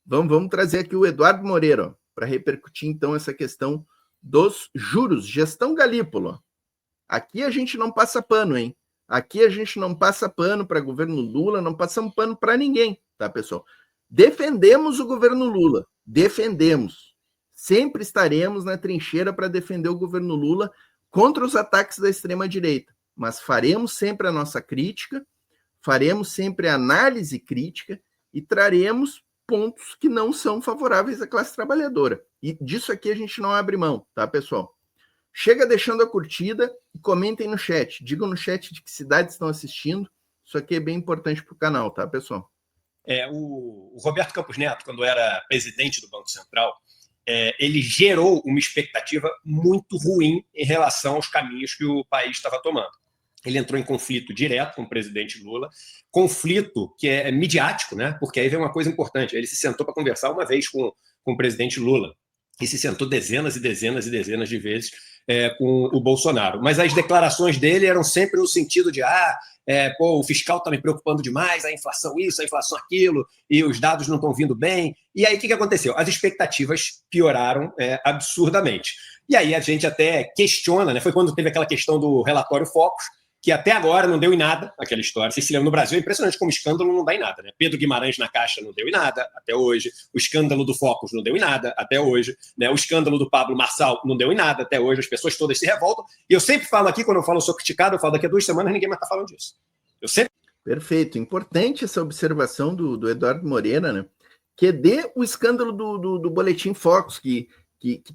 Vamos trazer aqui o Eduardo Moreira para repercutir, então, essa questão dos juros. Gestão Galípolo. Aqui a gente não passa pano, hein? Aqui a gente não passa pano para governo Lula, não passamos pano para ninguém, tá, pessoal? Defendemos o governo Lula, defendemos. Sempre estaremos na trincheira para defender o governo Lula contra os ataques da extrema-direita, mas faremos sempre a nossa crítica, faremos sempre a análise crítica e traremos pontos que não são favoráveis à classe trabalhadora. E disso aqui a gente não abre mão, tá, pessoal? Chega deixando a curtida e comentem no chat. Digam no chat de que cidades estão assistindo. Isso aqui é bem importante para o canal, tá, pessoal? O Roberto Campos Neto, quando era presidente do Banco Central, ele gerou uma expectativa muito ruim em relação aos caminhos que o país estava tomando. Ele entrou em conflito direto com o presidente Lula, conflito que é midiático, né? Porque aí vem uma coisa importante. Ele se sentou para conversar uma vez com o presidente Lula e se sentou dezenas e dezenas e dezenas de vezes com o Bolsonaro. Mas as declarações dele eram sempre no sentido de o fiscal está me preocupando demais, a inflação isso, a inflação aquilo, e os dados não estão vindo bem. E aí o que aconteceu? As expectativas pioraram absurdamente. E aí a gente até questiona, né? Foi quando teve aquela questão do relatório Focus, que até agora não deu em nada aquela história. Vocês se lembram, no Brasil é impressionante como escândalo não dá em nada, né? Pedro Guimarães na Caixa não deu em nada até hoje, o escândalo do Focus não deu em nada até hoje, né? O escândalo do Pablo Marçal não deu em nada até hoje, as pessoas todas se revoltam. E eu sempre falo aqui, quando eu falo sou criticado, eu falo daqui a 2 semanas ninguém mais está falando disso. Eu sempre... Perfeito. Importante essa observação do Eduardo Moreira, né? Que dê o escândalo do Boletim Focus, que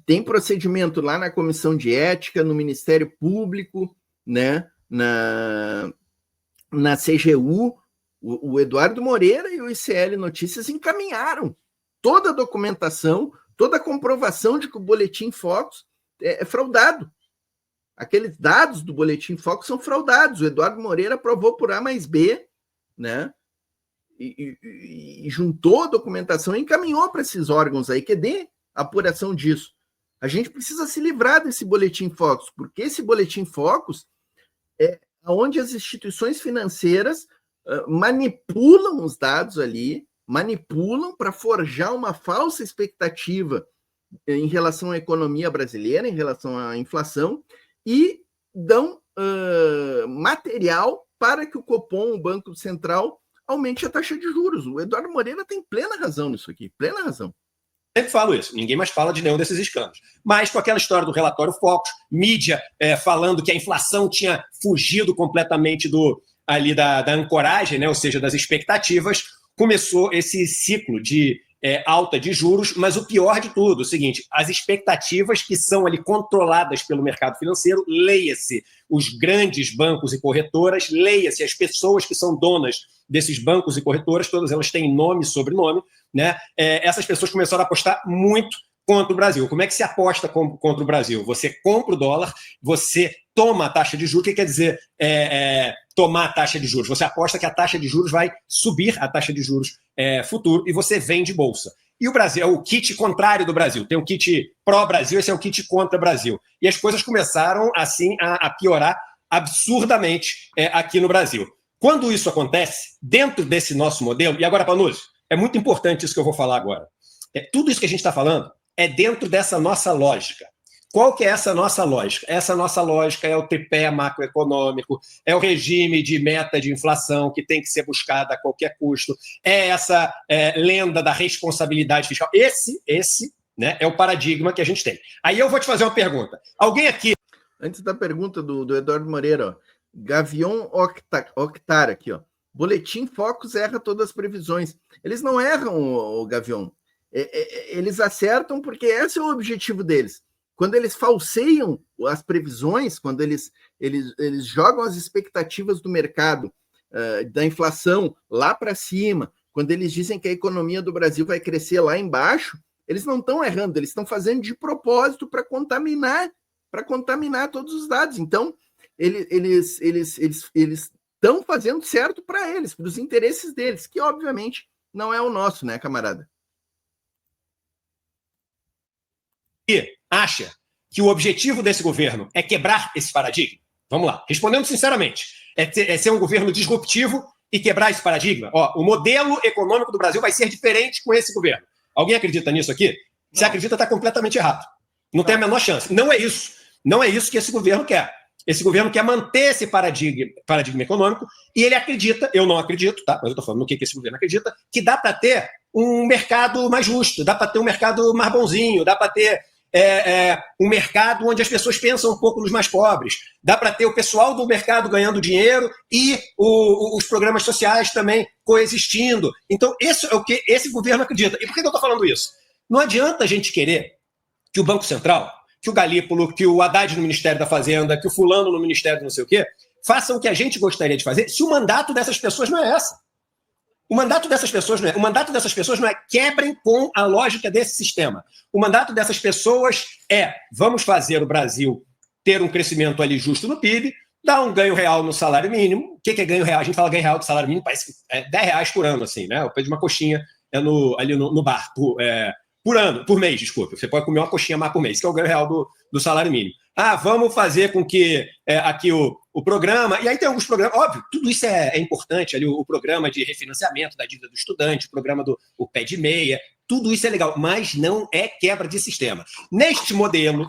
tem procedimento lá na Comissão de Ética, no Ministério Público, né? Na CGU, o Eduardo Moreira e o ICL Notícias encaminharam toda a documentação, toda a comprovação de que o Boletim Focus é fraudado. Aqueles dados do Boletim Focus são fraudados. O Eduardo Moreira aprovou por A mais B, né? E juntou a documentação e encaminhou para esses órgãos aí, que dê apuração disso. A gente precisa se livrar desse Boletim Focus, porque esse Boletim Focus é onde as instituições financeiras manipulam os dados ali, manipulam para forjar uma falsa expectativa em relação à economia brasileira, em relação à inflação, e dão material para que o Copom, o Banco Central, aumente a taxa de juros. O Eduardo Moreira tem plena razão nisso aqui, plena razão. Sempre falo isso, ninguém mais fala de nenhum desses escândalos. Mas com aquela história do relatório Focus, mídia falando que a inflação tinha fugido completamente da ancoragem, né, ou seja, das expectativas, começou esse ciclo de alta de juros, mas o pior de tudo é o seguinte, as expectativas que são ali controladas pelo mercado financeiro, leia-se os grandes bancos e corretoras, leia-se as pessoas que são donas desses bancos e corretoras, todas elas têm nome e sobrenome, né? Essas pessoas começaram a apostar muito contra o Brasil. Como é que se aposta contra o Brasil? Você compra o dólar, você toma a taxa de juros. O que quer dizer tomar a taxa de juros? Você aposta que a taxa de juros vai subir, a taxa de juros futuro, e você vende bolsa. E o Brasil é o kit contrário do Brasil. Tem o kit pró-Brasil, esse é o kit contra-Brasil. E as coisas começaram, assim, a piorar absurdamente aqui no Brasil. Quando isso acontece, dentro desse nosso modelo, e agora, Panuzzi, é muito importante isso que eu vou falar agora. Tudo isso que a gente está falando é dentro dessa nossa lógica. Qual que é essa nossa lógica? Essa nossa lógica é o tripé macroeconômico, é o regime de meta de inflação que tem que ser buscada a qualquer custo, é essa lenda da responsabilidade fiscal. Esse né, é o paradigma que a gente tem. Aí eu vou te fazer uma pergunta. Alguém aqui... Antes da pergunta do Eduardo Moreira, ó, Gavião Octar aqui, ó. Boletim Focus erra todas as previsões. Eles não erram, o Gavião. Eles acertam porque esse é o objetivo deles. Quando eles falseiam as previsões, quando eles jogam as expectativas do mercado, da inflação lá para cima, quando eles dizem que a economia do Brasil vai crescer lá embaixo, eles não estão errando, eles estão fazendo de propósito para contaminar todos os dados. Então, eles estão fazendo certo para eles, para os interesses deles, que obviamente não é o nosso, né, camarada? E acha que o objetivo desse governo é quebrar esse paradigma? Vamos lá, respondendo sinceramente, é ser um governo disruptivo e quebrar esse paradigma? O modelo econômico do Brasil vai ser diferente com esse governo. Alguém acredita nisso aqui? Se acredita, está completamente errado. Não tem a menor chance. Não é isso. Não é isso que esse governo quer. Esse governo quer manter esse paradigma econômico e ele acredita, eu não acredito, tá? Mas eu estou falando no que esse governo acredita, que dá para ter um mercado mais justo, dá para ter um mercado mais bonzinho, dá para ter um mercado onde as pessoas pensam um pouco nos mais pobres, dá para ter o pessoal do mercado ganhando dinheiro e os programas sociais também coexistindo. Então, isso é o que esse governo acredita. E por que eu estou falando isso? Não adianta a gente querer que o Banco Central, que o Galípolo, que o Haddad no Ministério da Fazenda, que o fulano no Ministério do não sei o quê, façam o que a gente gostaria de fazer se o mandato dessas pessoas não é esse. O mandato dessas pessoas não é quebrem com a lógica desse sistema. O mandato dessas pessoas é vamos fazer o Brasil ter um crescimento ali justo no PIB, dar um ganho real no salário mínimo. O que é ganho real? A gente fala ganho real do salário mínimo, parece que é R$10 por ano, assim, né? Eu pedi uma coxinha ali no bar, por mês, desculpa. Você pode comer uma coxinha mais por mês, que é o ganho real do salário mínimo. Vamos fazer com que aqui o programa... E aí tem alguns programas... Óbvio, tudo isso é importante. Ali o programa de refinanciamento da dívida do estudante, o programa do pé de meia, tudo isso é legal, mas não é quebra de sistema. Neste modelo,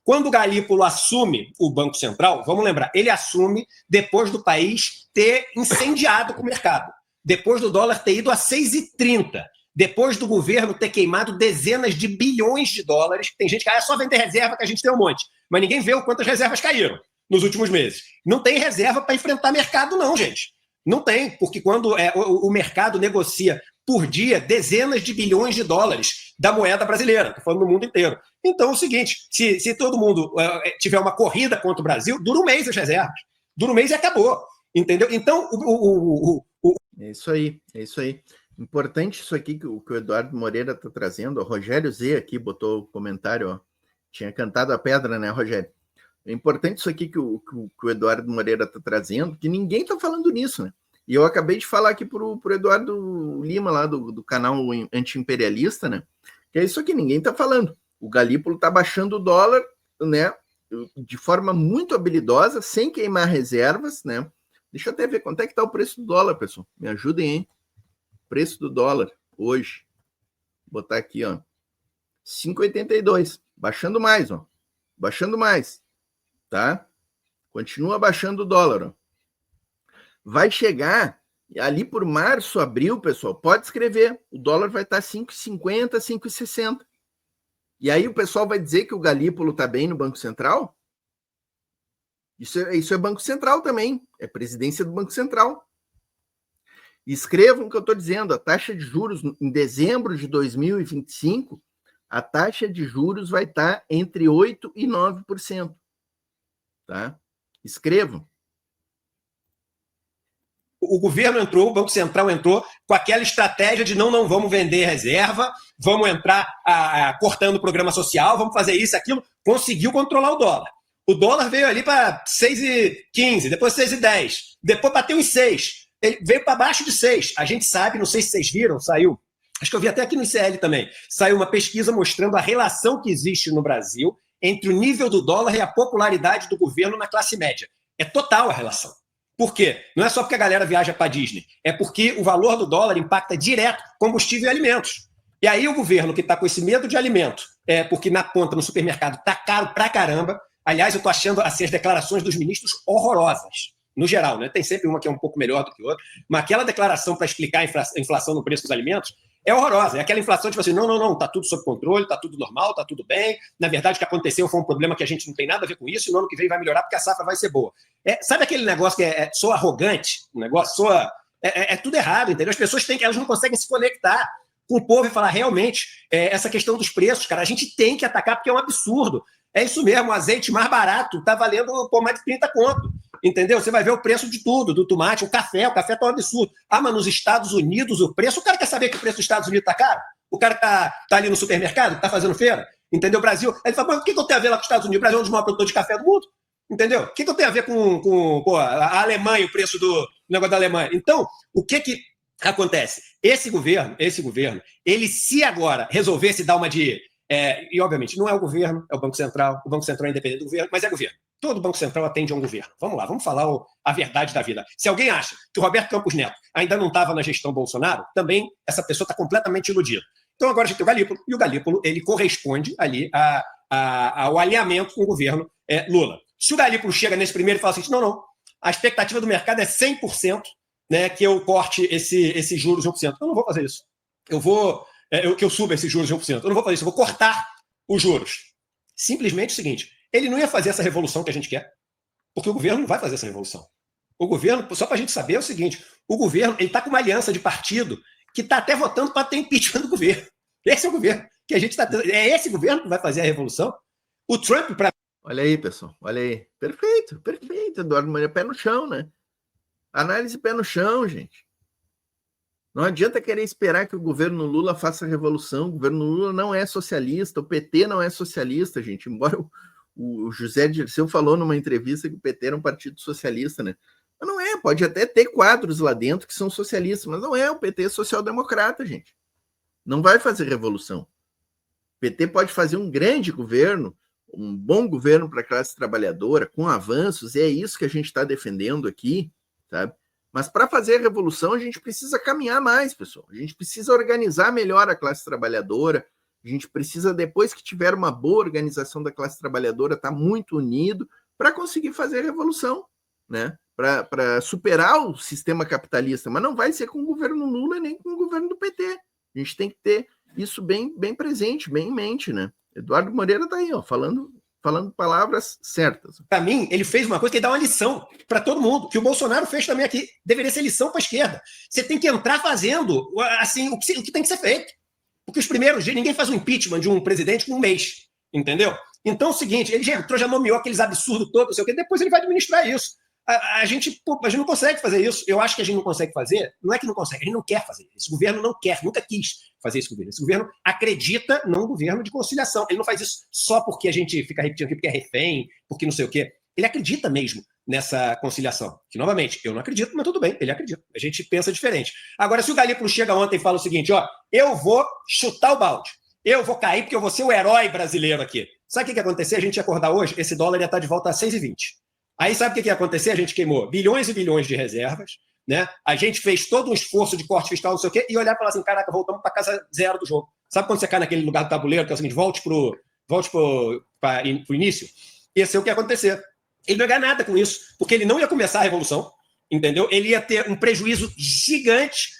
quando o Galípolo assume o Banco Central, vamos lembrar, ele assume depois do país ter incendiado com o mercado, depois do dólar ter ido a 6,30, depois do governo ter queimado dezenas de bilhões de dólares. Tem gente que é só vender reserva que a gente tem um monte, mas ninguém vê o quantas reservas caíram nos últimos meses. Não tem reserva para enfrentar mercado não, gente. Não tem, porque quando o mercado negocia por dia dezenas de bilhões de dólares da moeda brasileira, estou falando no mundo inteiro. Então é o seguinte, se todo mundo tiver uma corrida contra o Brasil, dura um mês as reservas. Dura um mês e acabou. Entendeu? Então, É isso aí. Importante isso aqui que o Eduardo Moreira está trazendo. O Rogério Z aqui botou o comentário, ó. Tinha cantado a pedra, né, Rogério? É importante isso aqui que o Eduardo Moreira está trazendo, que ninguém está falando nisso, né? E eu acabei de falar aqui pro Eduardo Lima, lá do canal Anti-Imperialista, né? Que é isso aqui, ninguém está falando. O Galípolo está baixando o dólar, né? De forma muito habilidosa, sem queimar reservas, né? Deixa eu até ver quanto é que está o preço do dólar, pessoal. Me ajudem, hein? Preço do dólar hoje, vou botar aqui, ó, 5,82, baixando mais, ó, baixando mais, tá? Continua baixando o dólar, ó. Vai chegar ali por março, abril, pessoal, pode escrever, o dólar vai estar 5,50, 5,60. E aí o pessoal vai dizer que o Galípolo está bem no Banco Central? Isso é Banco Central também, é presidência do Banco Central. Escrevam o que eu estou dizendo, a taxa de juros em dezembro de 2025, a taxa de juros vai estar entre 8% e 9%. Tá? Escrevam. O governo entrou, o Banco Central entrou com aquela estratégia de não vamos vender reserva, vamos entrar cortando o programa social, vamos fazer isso, aquilo, conseguiu controlar o dólar. O dólar veio ali para 6,15, depois 6,10, depois bateu em 6. Ele veio para baixo de 6. A gente sabe, não sei se vocês viram, saiu, acho que eu vi até aqui no ICL também, saiu uma pesquisa mostrando a relação que existe no Brasil entre o nível do dólar e a popularidade do governo na classe média. É total a relação. Por quê? Não é só porque a galera viaja para Disney, é porque o valor do dólar impacta direto combustível e alimentos. E aí o governo que está com esse medo de alimento, porque na ponta, no supermercado, está caro pra caramba. Aliás, eu estou achando assim, as declarações dos ministros horrorosas. No geral, né? Tem sempre uma que é um pouco melhor do que outra, mas aquela declaração para explicar a inflação no preço dos alimentos é horrorosa. É aquela inflação tipo assim, não, tá tudo sob controle, tá tudo normal, tá tudo bem. Na verdade, o que aconteceu foi um problema que a gente não tem nada a ver com isso, e no ano que vem vai melhorar porque a safra vai ser boa. Sabe aquele negócio que soa arrogante? O negócio soa... É tudo errado, entendeu? As pessoas elas não conseguem se conectar com o povo e falar, realmente, essa questão dos preços, cara, a gente tem que atacar porque é um absurdo. É isso mesmo, o azeite mais barato tá valendo mais de 30 conto. Entendeu? Você vai ver o preço de tudo, do tomate, o café tá um absurdo. Mas nos Estados Unidos o preço, o cara quer saber que o preço dos Estados Unidos tá caro? O cara tá ali no supermercado, tá fazendo feira? Entendeu? O Brasil, aí ele fala, mas o que eu tenho a ver lá com os Estados Unidos? O Brasil é um dos maiores produtores de café do mundo. Entendeu? O que eu tenho a ver com a Alemanha, o preço do negócio da Alemanha? Então, o que acontece? Esse governo, ele se agora resolvesse dar uma de... e, obviamente, não é o governo, é o Banco Central é independente do governo, mas é governo. todo Banco Central atende a um governo. Vamos lá, vamos falar a verdade da vida. Se alguém acha que o Roberto Campos Neto ainda não estava na gestão Bolsonaro, também essa pessoa está completamente iludida. Então agora a gente tem o Galípolo, e o Galípolo ele corresponde ali ao alinhamento com o governo Lula. Se o Galípolo chega nesse primeiro e fala assim, não, a expectativa do mercado é 100%, né, que eu corte esses juros em 1%. Eu não vou fazer isso. Que eu suba esses juros em 1%. Eu não vou fazer isso, eu vou cortar os juros. Simplesmente o seguinte, ele não ia fazer essa revolução que a gente quer, porque o governo não vai fazer essa revolução. O governo, só para a gente saber, é o seguinte, o governo está com uma aliança de partido que está até votando para ter impeachment do governo. Esse é o governo que a gente está tendo. É esse governo que vai fazer a revolução. O Trump, para... Olha aí, pessoal, olha aí. Perfeito, Eduardo Moreira, pé no chão, né? Análise pé no chão, gente. Não adianta querer esperar que o governo Lula faça a revolução. O governo Lula não é socialista, o PT não é socialista, gente. Embora o José Dirceu falou numa entrevista que o PT era um partido socialista, né? Mas não é, pode até ter quadros lá dentro que são socialistas, mas não é, o PT é social-democrata, gente. Não vai fazer revolução. O PT pode fazer um grande governo, um bom governo para a classe trabalhadora, com avanços, e é isso que a gente está defendendo aqui, sabe? Mas para fazer a revolução, a gente precisa caminhar mais, pessoal. A gente precisa organizar melhor a classe trabalhadora. A gente precisa, depois que tiver uma boa organização da classe trabalhadora, estar muito unido para conseguir fazer a revolução, né? Para superar o sistema capitalista. Mas não vai ser com o governo Lula nem com o governo do PT. A gente tem que ter isso bem presente, bem em mente, né? Eduardo Moreira está aí, ó, falando palavras certas. Para mim, ele fez uma coisa que dá uma lição para todo mundo, que o Bolsonaro fez também aqui. Deveria ser lição para a esquerda. Você tem que entrar fazendo assim, o que tem que ser feito. Porque os primeiros dias, ninguém faz um impeachment de um presidente com um mês, entendeu? Então é o seguinte, ele já nomeou aqueles absurdos todos, não sei o quê, depois ele vai administrar isso. A gente não consegue fazer isso. Eu acho que a gente não consegue fazer, não é que não consegue, a gente não quer fazer. Esse governo não quer, nunca quis fazer esse governo. Esse governo acredita num governo de conciliação. Ele não faz isso só porque a gente fica repetindo aqui, porque é refém, porque não sei o quê. Ele acredita mesmo nessa conciliação. Que, novamente, eu não acredito, mas tudo bem, ele acredita. A gente pensa diferente. Agora, se o Galípolo chega ontem e fala o seguinte, ó, eu vou chutar o balde, eu vou cair porque eu vou ser o herói brasileiro aqui. Sabe o que ia acontecer? A gente ia acordar hoje, esse dólar ia estar de volta a 6,20. Aí sabe o que ia acontecer? A gente queimou bilhões e bilhões de reservas, né? A gente fez todo um esforço de corte fiscal, não sei o quê, e olhar e falar assim, caraca, voltamos para casa zero do jogo. Sabe quando você cai naquele lugar do tabuleiro, que é o seguinte, volte para o início? Esse é o que ia acontecer. Ele não ia ganhar nada com isso, porque ele não ia começar a revolução, entendeu? Ele ia ter um prejuízo gigante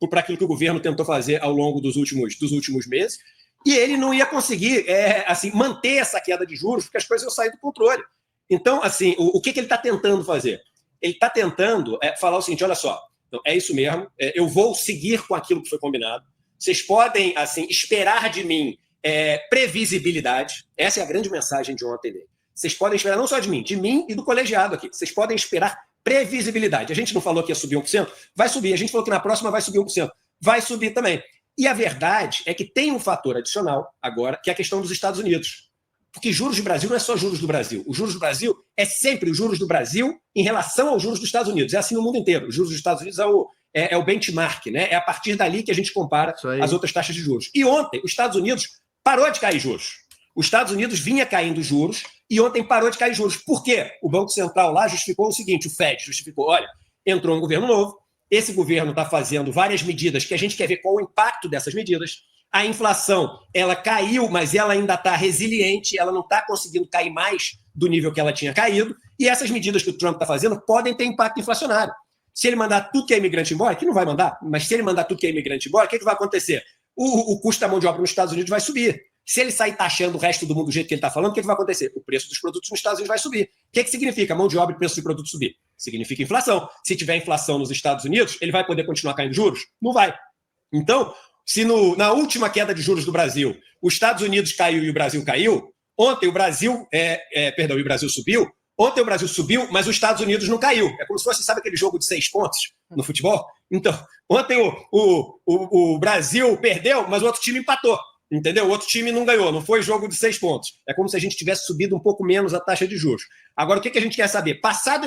para aquilo que o governo tentou fazer ao longo dos últimos meses, e ele não ia conseguir assim, manter essa queda de juros, porque as coisas iam sair do controle. Então, assim, o que ele está tentando fazer? Ele está tentando falar o seguinte, olha só, então, é isso mesmo, eu vou seguir com aquilo que foi combinado, vocês podem, assim, esperar de mim previsibilidade, essa é a grande mensagem de ontem dele. Vocês podem esperar não só de mim e do colegiado aqui, vocês podem esperar previsibilidade. A gente não falou que ia subir 1%? Vai subir. A gente falou que na próxima vai subir 1%. Vai subir também. E a verdade é que tem um fator adicional agora, que é a questão dos Estados Unidos. Porque juros do Brasil não é só juros do Brasil. Os juros do Brasil é sempre os juros do Brasil em relação aos juros dos Estados Unidos. É assim no mundo inteiro. Os juros dos Estados Unidos é o benchmark, né? É a partir dali que a gente compara as outras taxas de juros. E ontem, os Estados Unidos parou de cair juros. Os Estados Unidos vinha caindo juros e ontem parou de cair juros. Por quê? O Banco Central lá justificou o seguinte, o FED justificou, olha, entrou um governo novo, esse governo está fazendo várias medidas que a gente quer ver qual o impacto dessas medidas. A inflação, ela caiu, mas ela ainda está resiliente, ela não está conseguindo cair mais do nível que ela tinha caído, e essas medidas que o Trump está fazendo podem ter impacto inflacionário. Se ele mandar tudo que é imigrante embora, que não vai mandar, mas se ele mandar tudo que é imigrante embora, o que vai acontecer? O custo da mão de obra nos Estados Unidos vai subir. Se ele sair taxando o resto do mundo do jeito que ele está falando, o que vai acontecer? O preço dos produtos nos Estados Unidos vai subir. O que significa mão de obra e preço de produto subir? Significa inflação. Se tiver inflação nos Estados Unidos, ele vai poder continuar caindo juros? Não vai. Então, se na última queda de juros do Brasil, os Estados Unidos caiu e o Brasil caiu, ontem o Brasil, o Brasil subiu, ontem o Brasil subiu, mas os Estados Unidos não caiu. É como se fosse, sabe aquele jogo de 6 pontos no futebol? Então, ontem o Brasil perdeu, mas o outro time empatou. Entendeu? O outro time não ganhou, não foi jogo de 6 pontos. É como se a gente tivesse subido um pouco menos a taxa de juros. Agora, o que a gente quer saber? Passado...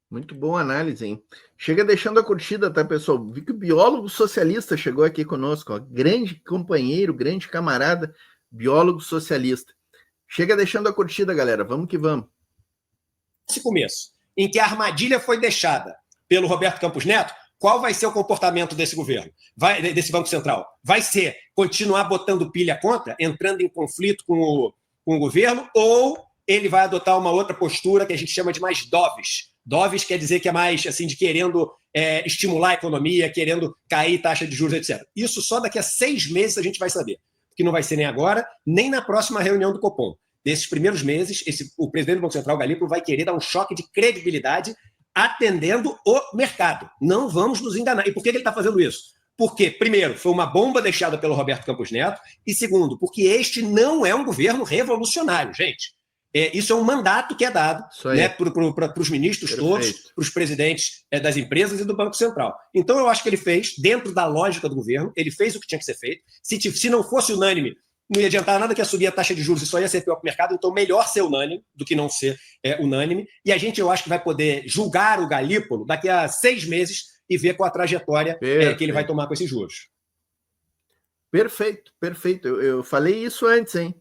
Muito boa análise, hein? Chega deixando a curtida, tá, pessoal? Vi que o biólogo socialista chegou aqui conosco, ó. Grande companheiro, grande camarada, biólogo socialista. Chega deixando a curtida, galera. Vamos que vamos. esse começo, em que a armadilha foi deixada pelo Roberto Campos Neto, qual vai ser o comportamento desse governo, desse Banco Central? Vai ser continuar botando pilha contra, entrando em conflito com o governo, ou ele vai adotar uma outra postura que a gente chama de mais dovish? Dovish quer dizer que é mais assim, de querendo estimular a economia, querendo cair taxa de juros, etc. Isso só daqui a 6 meses a gente vai saber, que não vai ser nem agora, nem na próxima reunião do Copom. Nesses primeiros meses, o presidente do Banco Central, Galípolo, vai querer dar um choque de credibilidade atendendo o mercado. Não vamos nos enganar. E por que ele está fazendo isso? Porque, primeiro, foi uma bomba deixada pelo Roberto Campos Neto, e segundo, porque este não é um governo revolucionário, gente. Isso é um mandato que é dado, né, para os ministros todos, para os presidentes das empresas e do Banco Central. Então, eu acho que ele fez, dentro da lógica do governo, ele fez o que tinha que ser feito. Se não fosse unânime, não ia adiantar nada que ia subir a taxa de juros e só ia ser pior para o mercado, então melhor ser unânime do que não ser unânime. E a gente, eu acho que vai poder julgar o Galípolo daqui a 6 meses e ver qual a trajetória que ele vai tomar com esses juros. Perfeito, perfeito. Eu falei isso antes, hein?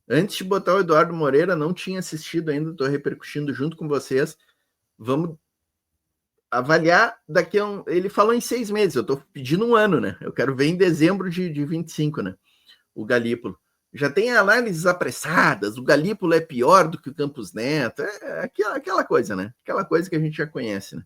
Antes de botar o Eduardo Moreira, não tinha assistido ainda, estou repercutindo junto com vocês. Vamos avaliar daqui a Ele falou em 6 meses, eu estou pedindo 1 ano, né? Eu quero ver em dezembro de 25, né? O Galípolo. Já tem análises apressadas, o Galípolo é pior do que o Campos Neto, aquela coisa, né? Aquela coisa que a gente já conhece, né?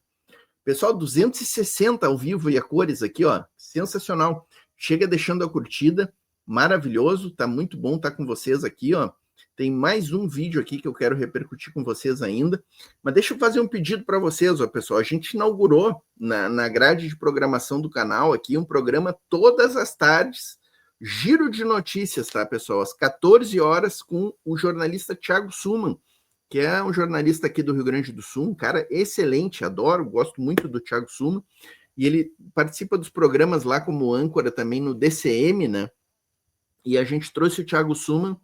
Pessoal, 260 ao vivo e a cores aqui, ó, sensacional. Chega deixando a curtida, maravilhoso, tá muito bom estar com vocês aqui, ó. Tem mais um vídeo aqui que eu quero repercutir com vocês ainda, mas deixa eu fazer um pedido para vocês, ó, pessoal. A gente inaugurou na grade de programação do canal aqui um programa todas as tardes, giro de notícias, tá, pessoal? Às 14 horas com o jornalista Thiago Suman, que é um jornalista aqui do Rio Grande do Sul, um cara excelente, adoro, gosto muito do Thiago Suman, e ele participa dos programas lá como âncora também no DCM, né? E a gente trouxe o Thiago Suman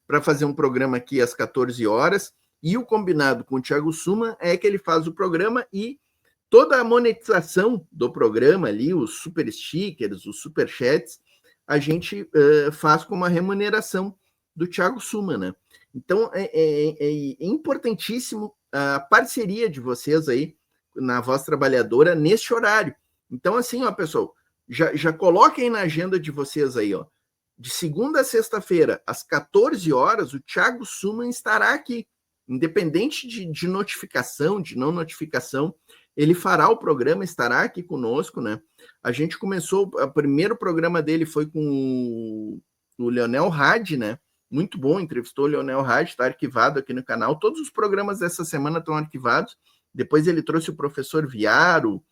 para fazer um programa aqui às 14 horas, e o combinado com o Thiago Suman é que ele faz o programa e toda a monetização do programa ali, os super stickers, os super chats, a gente faz como a remuneração do Thiago Suman, né? Então, é importantíssimo a parceria de vocês aí na Voz Trabalhadora neste horário. Então, assim, ó, pessoal, já coloquem na agenda de vocês aí, ó, de segunda a sexta-feira, às 14 horas, o Thiago Suman estará aqui. Independente de notificação, de não notificação, ele fará o programa, estará aqui conosco, né? A gente começou, o primeiro programa dele foi com o Leonel Hadi, né? Muito bom, entrevistou o Leonel Hadi, está arquivado aqui no canal. Todos os programas dessa semana estão arquivados. Depois ele trouxe o professor Viaro,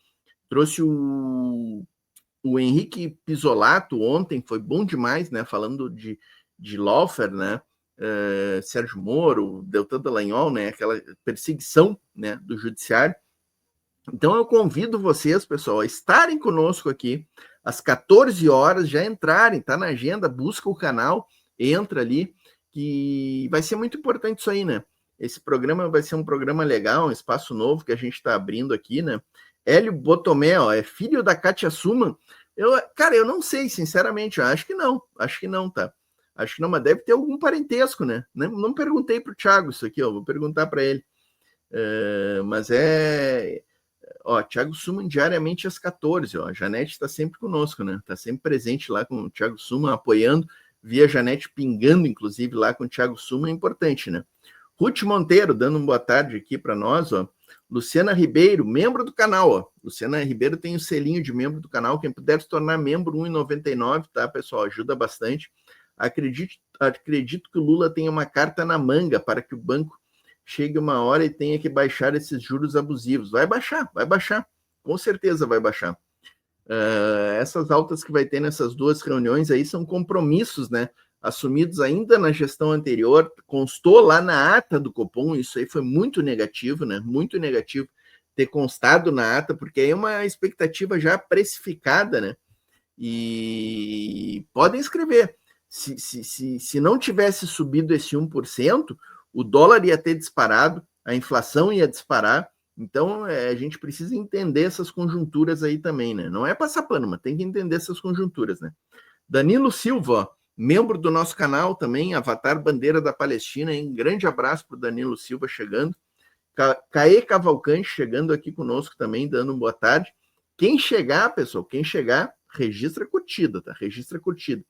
trouxe o Henrique Pisolato ontem, foi bom demais, né? Falando de lawfare, né? Sérgio Moro, Deltan Dallagnol, né? Aquela perseguição, né? Do judiciário. Então eu convido vocês, pessoal, a estarem conosco aqui às 14 horas, já entrarem, tá na agenda, busca o canal, entra ali, que vai ser muito importante isso aí, né? Esse programa vai ser um programa legal, um espaço novo que a gente está abrindo aqui, né? Hélio Botomé, ó, é filho da Kátia Suman. Cara, eu não sei, sinceramente, eu acho que não, tá? Acho que não, mas deve ter algum parentesco, né? Não perguntei para o Thiago isso aqui, ó, vou perguntar para ele. Mas ó, Thiago Suman diariamente às 14, ó, a Janete está sempre conosco, né? Está sempre presente lá com o Thiago Suman, apoiando, via Janete pingando, inclusive, lá com o Thiago Suman, é importante, né? Ruth Monteiro, dando uma boa tarde aqui para nós, ó. Luciana Ribeiro, membro do canal, ó. Luciana Ribeiro tem o selinho de membro do canal, quem puder se tornar membro, R$1,99, tá, pessoal? Ajuda bastante. Acredito que o Lula tenha uma carta na manga para que o banco chegue uma hora e tenha que baixar esses juros abusivos. Vai baixar, com certeza vai baixar. Essas altas que vai ter nessas 2 reuniões aí são compromissos, né, assumidos ainda na gestão anterior, constou lá na ata do Copom, isso aí foi muito negativo, né, muito negativo ter constado na ata, porque aí é uma expectativa já precificada, né, e podem escrever, se não tivesse subido esse 1%, o dólar ia ter disparado, a inflação ia disparar, então a gente precisa entender essas conjunturas aí também, né? Não é passar pano, mas tem que entender essas conjunturas, né? Danilo Silva, ó, membro do nosso canal também, Avatar Bandeira da Palestina, hein? Grande abraço para o Danilo Silva chegando. Caê Cavalcante chegando aqui conosco também, dando uma boa tarde. Quem chegar, pessoal, registra curtida, tá? Registra curtida.